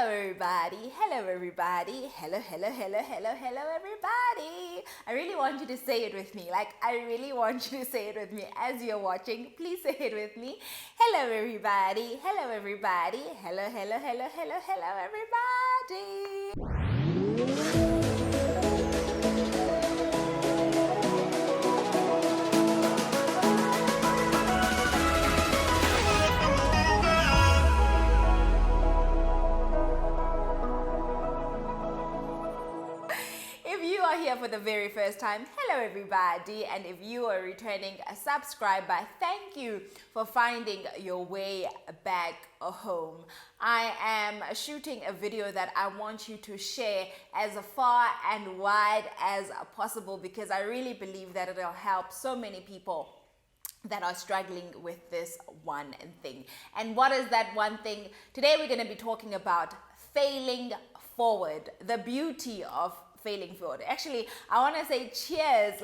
Hello everybody, hello everybody, hello everybody. I really want you to say it with me, I really want you to say it with me as you're watching. Please say it with me. Hello everybody, hello everybody, hello everybody. If you are here for the very first time, hello everybody, and if you are returning a subscriber, thank you for finding your way back home. I am shooting a video that I want you to share as far and wide as possible because I really believe that it'll help so many people that are struggling with this one thing. And what is that one thing? Today we're going to be talking about failing forward, the beauty of failing forward. Actually, I want to say cheers,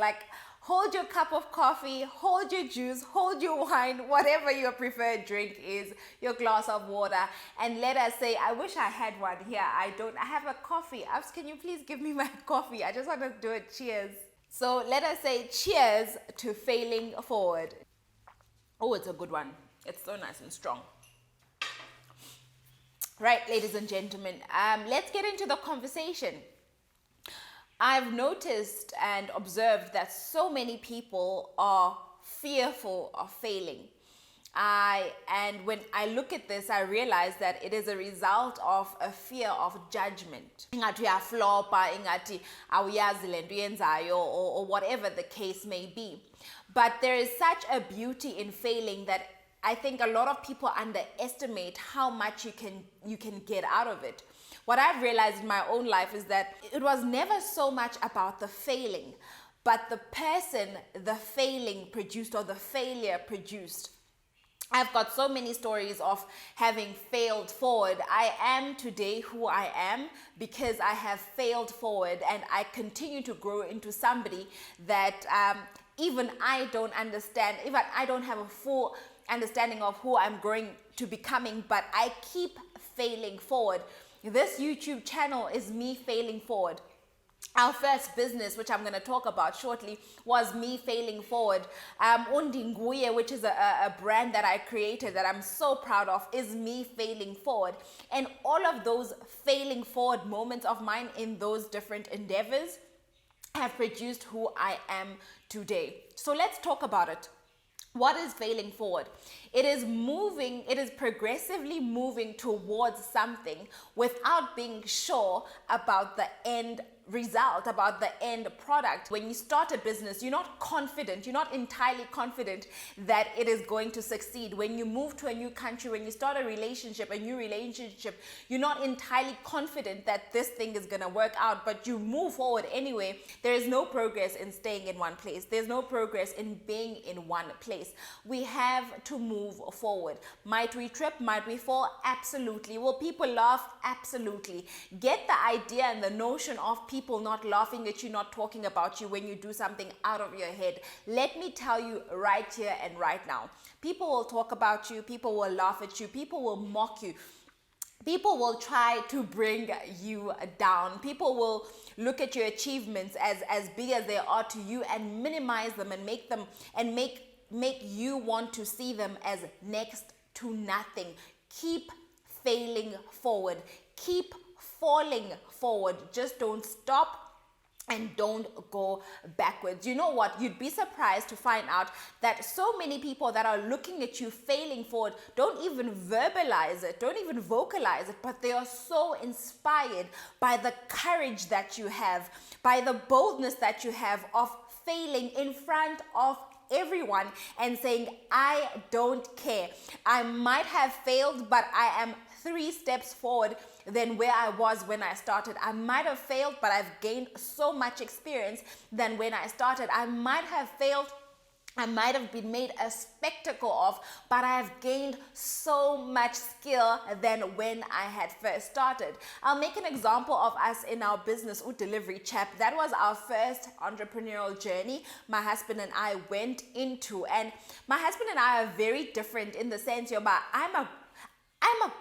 hold your cup of coffee, hold your juice, hold your wine, whatever your preferred drink is, your glass of water, and let us say, I wish I had one here. I have a coffee. Abs, can you please give me my coffee? I just want to do it. Cheers. So let us say cheers to failing forward. Oh, it's a good one. It's so nice and strong. Right, ladies and gentlemen, let's get into the conversation. I've noticed and observed that so many people are fearful of failing. And when I look at this, I realize that it is a result of a fear of judgment. Ingathi uyaflopa, ingathi awuyazi lento uyenzayo, or whatever the case may be. But there is such a beauty in failing that I think a lot of people underestimate how much you can get out of it. What I've realized in my own life is that it was never so much about the failing, but the person the failing produced or the failure produced. I've got so many stories of having failed forward. I am today who I am because I have failed forward, and I continue to grow into somebody that even I don't understand, even I don't have a full understanding of who I'm growing to becoming, but I keep failing forward. This YouTube channel is me failing forward. Our first business, which I'm going to talk about shortly, was me failing forward. Undinguye, which is a brand that I created that I'm so proud of, is me failing forward. And all of those failing forward moments of mine in those different endeavors have produced who I am today. So let's talk about it. What is failing forward? It is progressively moving towards something without being sure about the end result, about the end product. When you start a business, you're not confident, you're not entirely confident that it is going to succeed. When you move to a new country, when you start a new relationship, you're not entirely confident that this thing is going to work out, but you move forward anyway. There is no progress in staying in one place. There's no progress in being in one place. We have to move forward. Might we trip? Might we fall? Absolutely. Will people laugh? Absolutely. Get the idea and the notion of people not laughing at you, not talking about you when you do something out of your head. Let me tell you right here and right now. People will talk about you. People will laugh at you. People will mock you. People will try to bring you down. People will look at your achievements as big as they are to you and minimize them and make you want to see them as next to nothing. Keep failing forward. Keep falling forward. Just don't stop and don't go backwards. You know what? You'd be surprised to find out that so many people that are looking at you failing forward don't even verbalize it, don't even vocalize it, but they are so inspired by the courage that you have, by the boldness that you have of failing in front of everyone and saying, I don't care. I might have failed, but I am 3 steps forward than where I was when I started. I might have failed, but I've gained so much experience than when I started. I might have failed, I might have been made a spectacle of, but I've gained so much skill than when I had first started. I'll make an example of us in our business, Delivery Chap. That was our first entrepreneurial journey my husband and I went into. And my husband and I are very different in the sense, I'm a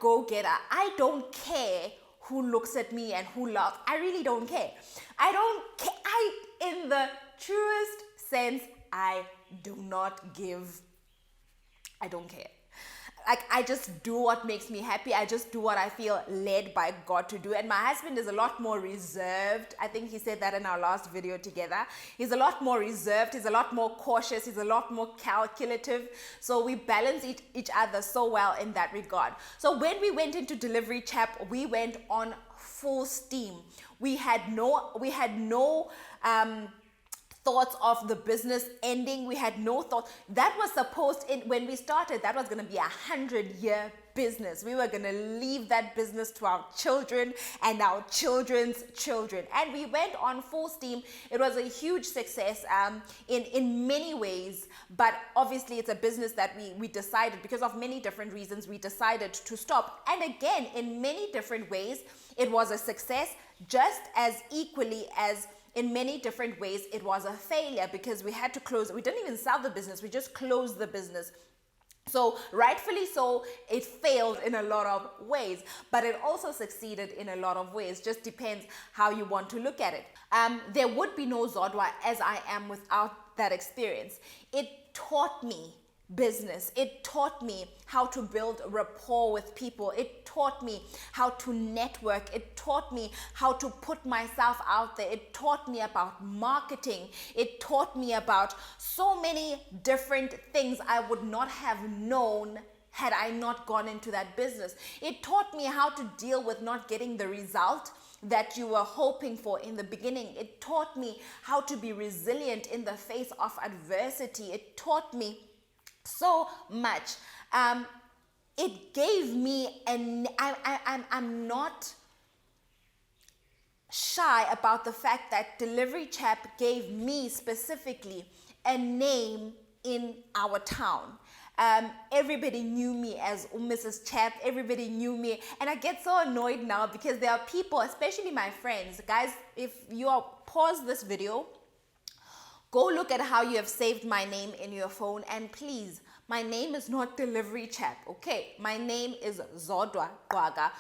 go-getter. I don't care who looks at me and who laughs. I really don't care. I don't care. In the truest sense, I do not give. I don't care. Like, I just do what makes me happy. I just do what I feel led by God to do. And my husband is a lot more reserved. I think he said that in our last video together. He's a lot more reserved. He's a lot more cautious. He's a lot more calculative. So we balance each other so well in that regard. So when we went into Delivery Chap, we went on full steam. We had no thoughts of the business ending. We had no thought. That was supposed, when we started, that was going to be 100-year business. We were going to leave that business to our children and our children's children. And we went on full steam. It was a huge success in many ways. But obviously, it's a business that we decided, because of many different reasons, we decided to stop. And again, in many different ways, it was a success, just as equally as in many different ways, it was a failure, because we had to close. We didn't even sell the business. We just closed the business. So rightfully so, it failed in a lot of ways, but it also succeeded in a lot of ways. Just depends how you want to look at it. There would be no Zodwa as I am without that experience. It taught me business. It taught me how to build rapport with people. It taught me how to network. It taught me how to put myself out there. It taught me about marketing. It taught me about so many different things I would not have known had I not gone into that business. It taught me how to deal with not getting the result that you were hoping for in the beginning. It taught me how to be resilient in the face of adversity. It taught me so much. It gave me, I'm not shy about the fact that Delivery Chap gave me specifically a name in our town. Everybody knew me as Mrs. Chap. Everybody knew me. And I get so annoyed now, because there are people, especially my friends. Guys, if you pause this video, go look at how you have saved my name in your phone, and please, my name is not Delivery Chap, okay? My name is Zodwa Kwaga.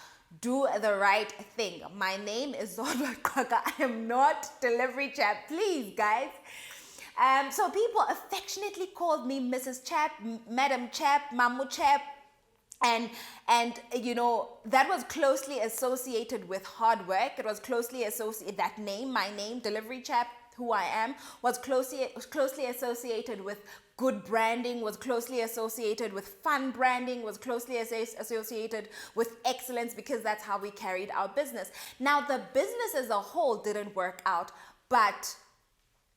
Do the right thing. My name is Zodwa Kwaga. I am not Delivery Chap, please, guys. So people affectionately called me Mrs. Chap, Madam Chap, Mamu Chap, and you know, that was closely associated with hard work. It was closely associated, that name, my name, Delivery Chap, who I am, was closely associated with good branding, was closely associated with fun branding, was closely associated with excellence, because that's how we carried our business. Now, the business as a whole didn't work out, but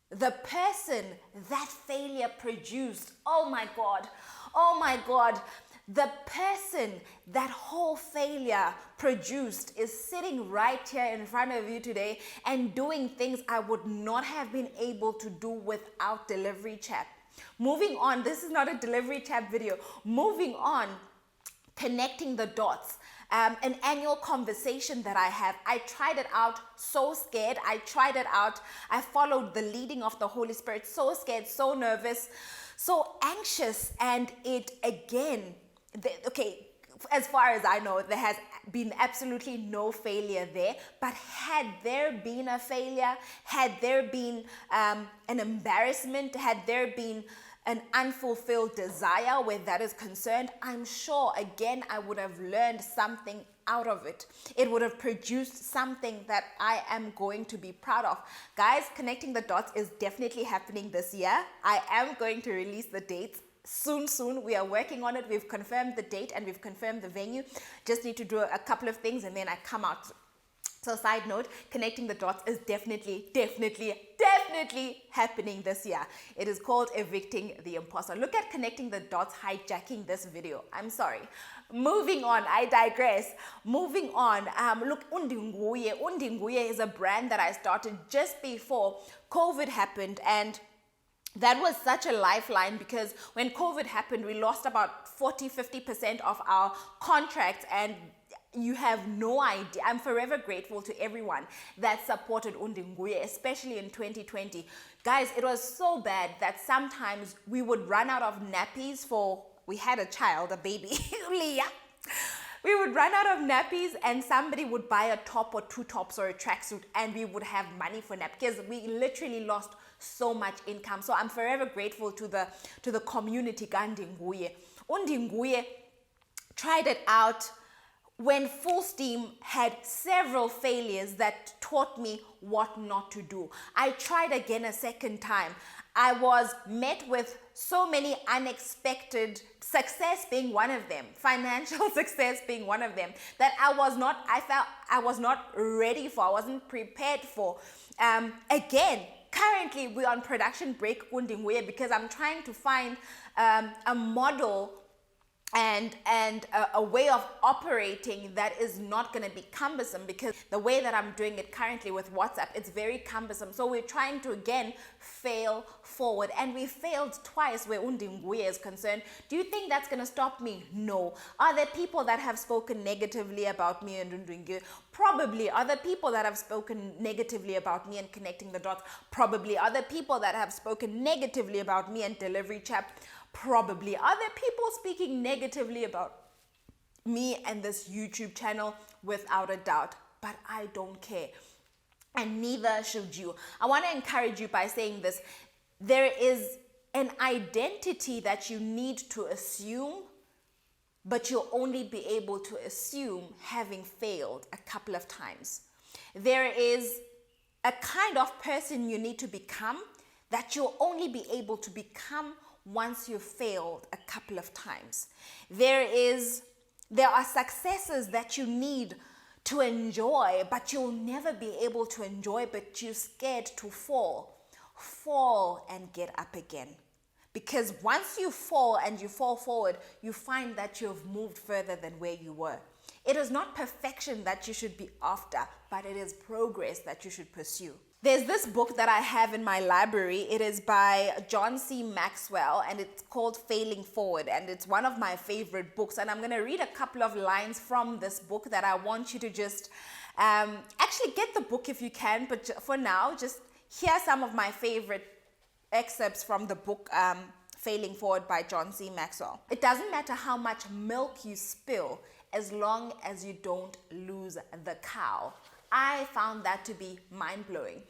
the person that failure produced, oh my God, the person that whole failure produced is sitting right here in front of you today and doing things I would not have been able to do without Delivery Chap. Moving on, this is not a Delivery Chap video. Moving on, connecting the dots. An annual conversation that I have. I tried it out, so scared. I tried it out. I followed the leading of the Holy Spirit, so scared, so nervous, so anxious. And it again, okay, as far as I know, there has been absolutely no failure there. But had there been a failure, had there been an embarrassment, had there been an unfulfilled desire where that is concerned, I'm sure, again, I would have learned something out of it. It would have produced something that I am going to be proud of. Guys, connecting the dots is definitely happening this year. I am going to release the dates soon. We are working on it. We've confirmed the date and we've confirmed the venue. Just need to do a couple of things and then I come out. So side note, connecting the dots is definitely happening this year. It is called Evicting the Imposter. Look at connecting the dots hijacking this video. I'm sorry. Moving on, I digress. Moving on, look, Undinguye. Undinguye is a brand that I started just before COVID happened, and that was such a lifeline, because when COVID happened, we lost about 40-50% of our contracts, and you have no idea. I'm forever grateful to everyone that supported Undinguye, especially in 2020. Guys, it was so bad that sometimes we would run out of nappies we had a child, a baby, Leah. We would run out of nappies and somebody would buy a top or two tops or a tracksuit and we would have money for nappies. We literally lost so much income. So I'm forever grateful to the community kaNdinguye. uNdinguye tried it out, when full steam, had several failures that taught me what not to do. I tried again a second time. I was met with so many unexpected success being one of them, financial success being one of them, that I felt I was not ready for, I wasn't prepared for. Again, currently we're on production break because I'm trying to find a model and a way of operating that is not going to be cumbersome, because the way that I'm doing it currently with WhatsApp, it's very cumbersome. So we're trying to again fail forward, and we failed twice where uNdinguye is concerned. Do you think that's going to stop me? No. Are there people that have spoken negatively about me and uNdinguye? Probably. Are there people that have spoken negatively about me and connecting the dots? Probably. Are there people that have spoken negatively about me and delivery chat? Probably. Are there people speaking negatively about me and this YouTube channel? Without a doubt. But I don't care. And neither should you. I want to encourage you by saying this. There is an identity that you need to assume, but you'll only be able to assume having failed a couple of times. There is a kind of person you need to become that you'll only be able to become once you've failed a couple of times. There are successes that you need to enjoy, but you'll never be able to enjoy, but you're scared to fall. Fall and get up again. Because once you fall and you fall forward, you find that you've moved further than where you were. It is not perfection that you should be after, but it is progress that you should pursue. There's this book that I have in my library. It is by John C. Maxwell, and it's called Failing Forward, and it's one of my favorite books. And I'm going to read a couple of lines from this book that I want you to just actually get the book if you can, but for now, just hear some of my favorite excerpts from the book Failing Forward by John C. Maxwell. It doesn't matter how much milk you spill as long as you don't lose the cow. I found that to be mind-blowing.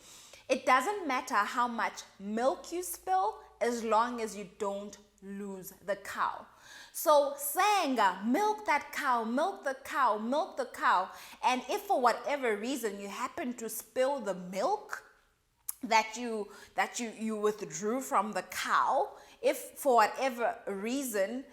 It doesn't matter how much milk you spill as long as you don't lose the cow. So saying, milk that cow, milk the cow, milk the cow. And if for whatever reason you happen to spill the milk that you withdrew from the cow, if for whatever reason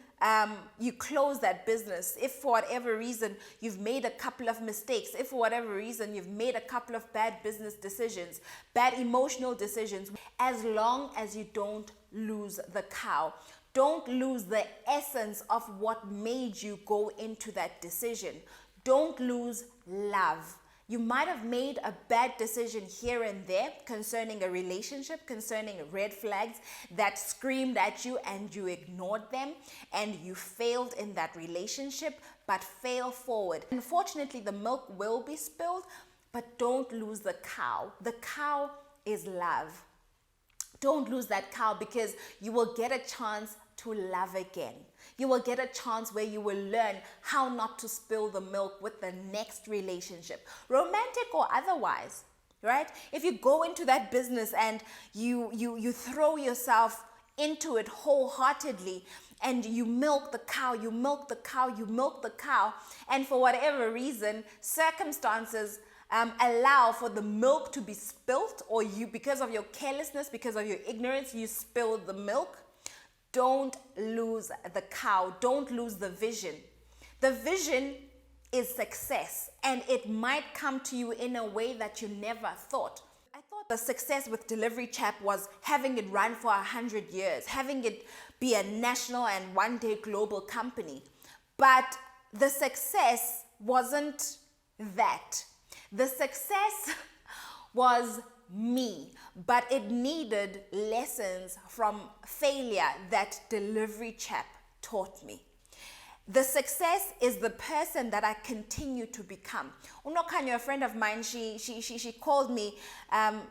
you close that business, if for whatever reason you've made a couple of mistakes, if for whatever reason you've made a couple of bad business decisions, bad emotional decisions, as long as you don't lose the cow, don't lose the essence of what made you go into that decision. Don't lose love. You might have made a bad decision here and there concerning a relationship, concerning red flags that screamed at you and you ignored them and you failed in that relationship, but fail forward. Unfortunately, the milk will be spilled, but don't lose the cow. The cow is love. Don't lose that cow, because you will get a chance to love again. You will get a chance where you will learn how not to spill the milk with the next relationship, romantic or otherwise, right? If you go into that business and you throw yourself into it wholeheartedly and you milk the cow, you milk the cow, you milk the cow, and for whatever reason, circumstances allow for the milk to be spilt, or you, because of your carelessness, because of your ignorance, you spill the milk. Don't lose the cow. Don't lose the vision. The vision is success, and it might come to you in a way that you never thought. I thought the success with Delivery Chap was having it run for 100 years, having it be a national and one day global company. But the success wasn't that. The success was me, but it needed lessons from failure that Delivery Chap taught me. The success is the person that I continue to become. Unokanya, a friend of mine, she called me,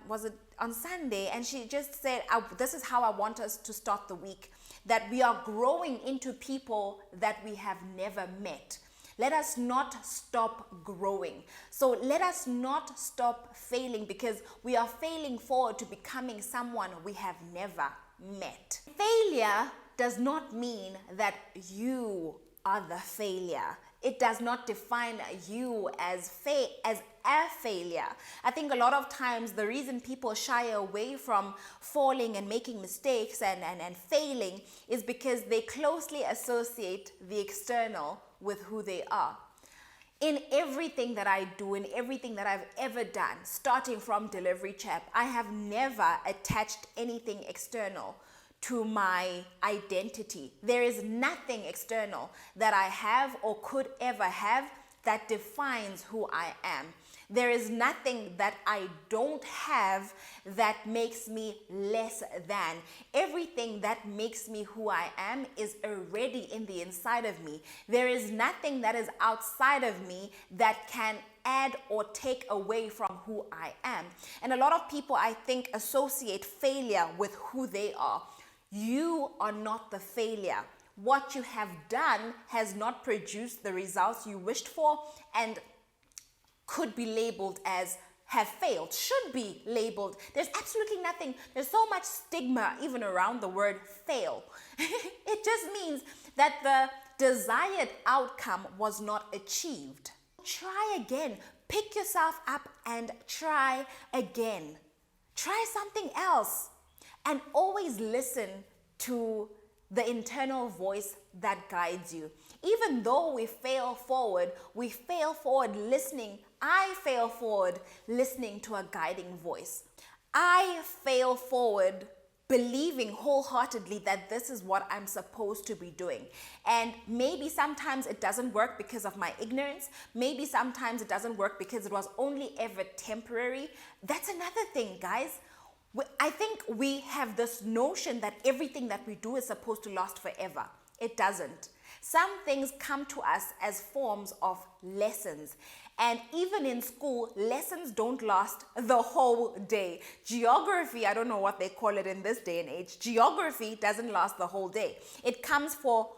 was it on Sunday, and she just said, this is how I want us to start the week, that we are growing into people that we have never met. Let us not stop growing. So let us not stop failing, because we are failing forward to becoming someone we have never met. Failure does not mean that you are the failure. It does not define you as a failure. I think a lot of times the reason people shy away from falling and making mistakes and failing is because they closely associate the external with who they are. In everything that I do, in everything that I've ever done, starting from Delivery Chap, I have never attached anything external to my identity. There is nothing external that I have or could ever have that defines who I am. There is nothing that I don't have that makes me less than. Everything that makes me who I am is already in the inside of me. There is nothing that is outside of me that can add or take away from who I am. And a lot of people, I think, associate failure with who they are. You are not the failure. What you have done has not produced the results you wished for and could be labeled as have failed, should be labeled. There's absolutely nothing. There's so much stigma even around the word fail. It just means that the desired outcome was not achieved. Try again. Pick yourself up and try again. Try something else. And always listen to the internal voice that guides you. Even though we fail forward listening. I fail forward listening to a guiding voice. I fail forward believing wholeheartedly that this is what I'm supposed to be doing. And maybe sometimes it doesn't work because of my ignorance. Maybe sometimes it doesn't work because it was only ever temporary. That's another thing, guys. I think we have this notion that everything that we do is supposed to last forever. It doesn't. Some things come to us as forms of lessons. And even in school, lessons don't last the whole day. Geography, I don't know what they call it in this day and age. Geography doesn't last the whole day. It comes for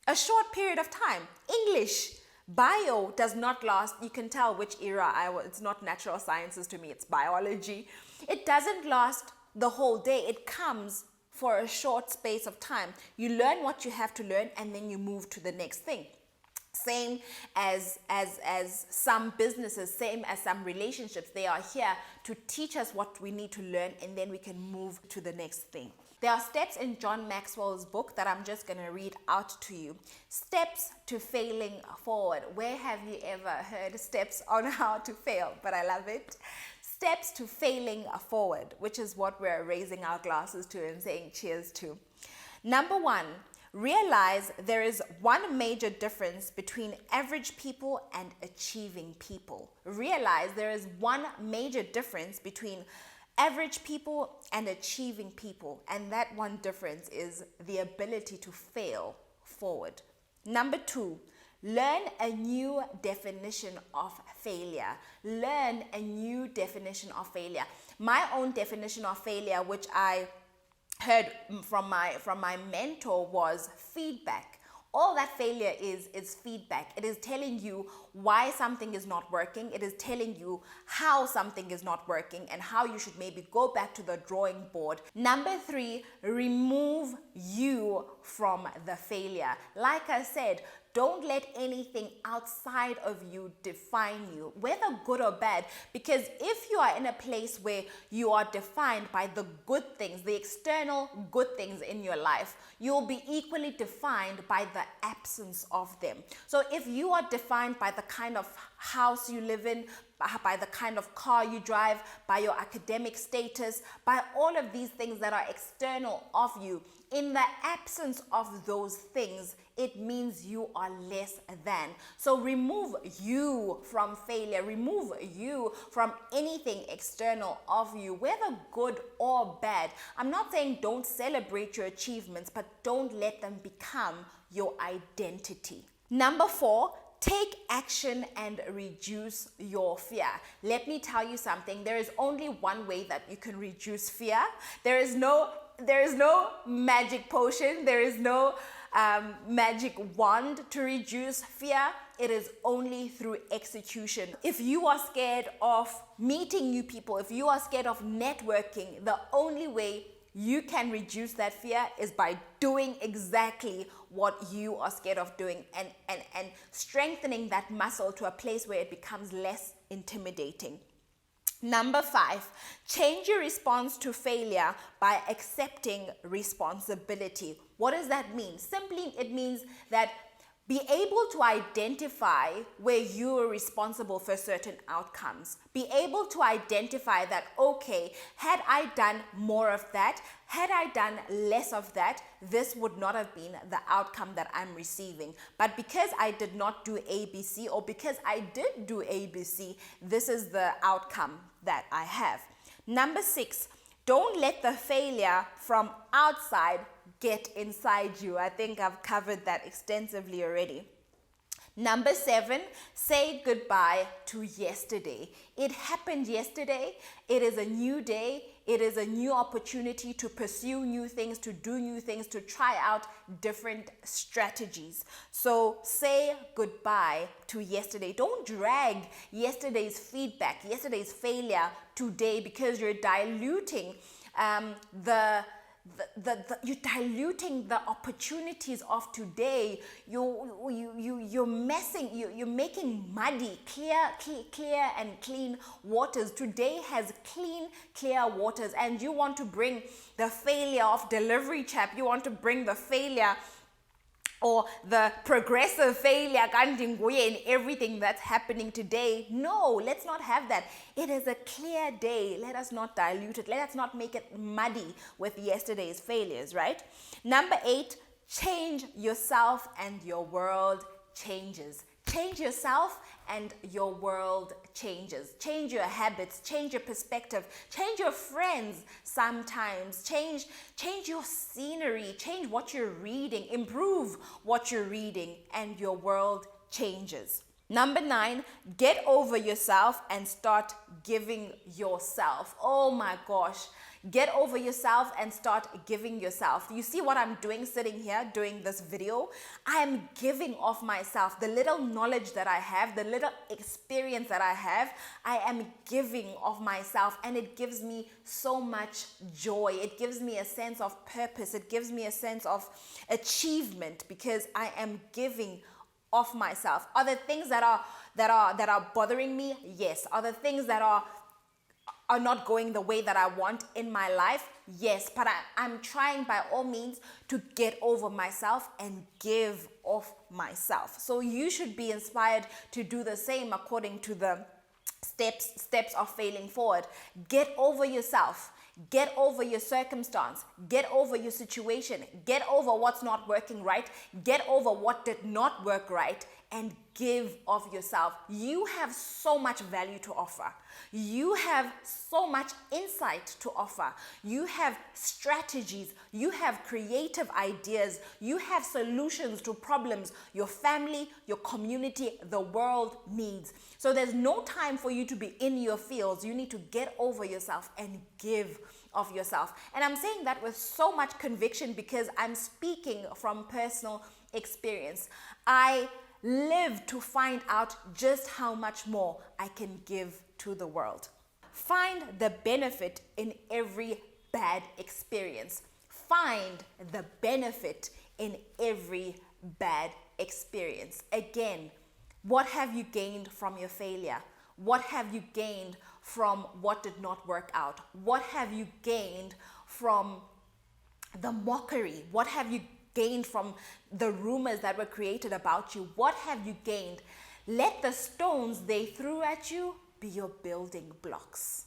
a short period of time. English, bio does not last. You can tell which era it's not natural sciences to me, it's biology. It doesn't last the whole day. It comes for a short space of time. You learn what you have to learn and then you move to the next thing. Same as some businesses, same as some relationships. They are here to teach us what we need to learn and then we can move to the next thing. There are steps in John Maxwell's book that I'm just going to read out to you. Steps to failing forward. Where have you ever heard steps on how to fail? But I love it. Steps to failing forward, which is what we're raising our glasses to and saying cheers to. Number one, realize there is one major difference between average people and achieving people. Realize there is one major difference between average people and achieving people. And that one difference is the ability to fail forward. Number two, learn a new definition of failure. Learn a new definition of failure. My own definition of failure, which I heard from my mentor, was feedback. All that failure is feedback. It is telling you why something is not working. It is telling you how something is not working and how you should maybe go back to the drawing board. Number three, remove you from the failure. Like I said, don't let anything outside of you define you, whether good or bad. Because if you are in a place where you are defined by the good things, the external good things in your life, you'll be equally defined by the absence of them. So if you are defined by the kind of house you live in, by the kind of car you drive, by your academic status, by all of these things that are external of you, in the absence of those things, it means you are less than. So remove you from failure. Remove you from anything external of you, whether good or bad. I'm not saying don't celebrate your achievements, but don't let them become your identity. Number four, take action and reduce your fear. Let me tell you something. There is only one way that you can reduce fear. There is no magic potion. There is no magic wand to reduce fear. It is only through execution. If you are scared of meeting new people, if you are scared of networking, the only way you can reduce that fear is by doing exactly what you are scared of doing, and strengthening that muscle to a place where it becomes less intimidating. Number 5, change your response to failure by accepting responsibility. What does that mean? Simply, it means that be able to identify where you are responsible for certain outcomes. Be able to identify that, okay, had I done more of that, had I done less of that, this would not have been the outcome that I'm receiving. But because I did not do ABC, or because I did do ABC, this is the outcome that I have. Number 6, don't let the failure from outside get inside you. I think I've covered that extensively already. Number 7, say goodbye to yesterday. It happened yesterday. It is a new day. It is a new opportunity to pursue new things, to do new things, to try out different strategies. So say goodbye to yesterday. Don't drag yesterday's feedback, yesterday's failure today, because you're diluting you're diluting the opportunities of today. You're making muddy, clear and clean waters. Today has clean, clear waters, and you want to bring the failure of delivery chap. You want to bring the failure or the progressive failure in everything that's happening today. No, let's not have that. It is a clear day. Let us not dilute it. Let us not make it muddy with yesterday's failures, right? Number 8, change yourself and your world changes. Change yourself and your world changes. Change your habits, change your perspective, change your friends sometimes, change your scenery, change what you're reading, improve what you're reading, and your world changes. Number 9, get over yourself and start giving yourself. Oh my gosh. Get over yourself and start giving yourself. You see what I'm doing sitting here doing this video? I am giving of myself. The little knowledge that I have, the little experience that I have, I am giving of myself, and it gives me so much joy. It gives me a sense of purpose. It gives me a sense of achievement because I am giving of myself. Are there things that are bothering me? Yes. Are there things that are not going the way that I want in my life? Yes, but I'm trying by all means to get over myself and give of myself. So you should be inspired to do the same according to the steps of failing forward. Get over yourself. Get over your circumstance. Get over your situation. Get over what's not working right. Get over what did not work right, and give of yourself. You have so much value to offer. You have so much insight to offer. You have strategies. You have creative ideas. You have solutions to problems your family, your community, the world needs. So there's no time for you to be in your fields. You need to get over yourself and give of yourself. And I'm saying that with so much conviction because I'm speaking from personal experience. I live to find out just how much more I can give to the world. Find the benefit in every bad experience. Find the benefit in every bad experience. Again, what have you gained from your failure? What have you gained from what did not work out? What have you gained from the mockery? What have you gained from the rumors that were created about you? What have you gained? Let the stones they threw at you be your building blocks.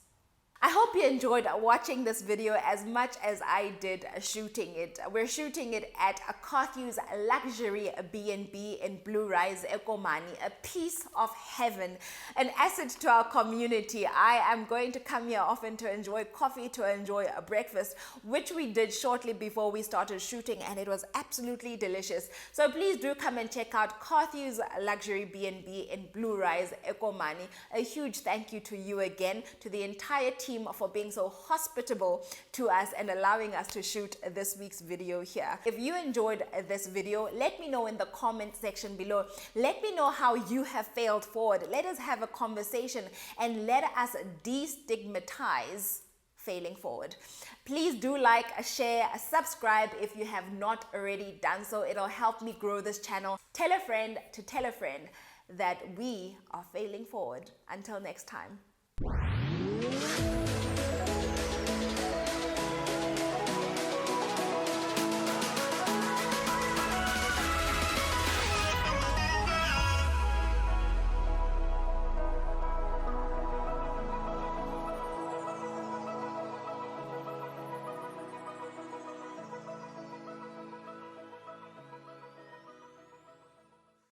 I hope you enjoyed watching this video as much as I did shooting it. We're shooting it at a Carthew's luxury B&B in Blue Rise, Ekomani, a piece of heaven, an asset to our community. I am going to come here often to enjoy coffee, to enjoy a breakfast, which we did shortly before we started shooting, and it was absolutely delicious. So please do come and check out Carthew's luxury B&B in Blue Rise, Ekomani. A huge thank you to you again, to the entire team team for being so hospitable to us and allowing us to shoot this week's video here. If you enjoyed this video, let me know in the comment section below. Let me know how you have failed forward. Let us have a conversation and let us destigmatize failing forward. Please do like, share, subscribe if you have not already done so. It'll help me grow this channel. Tell a friend to tell a friend that we are failing forward. Until next time.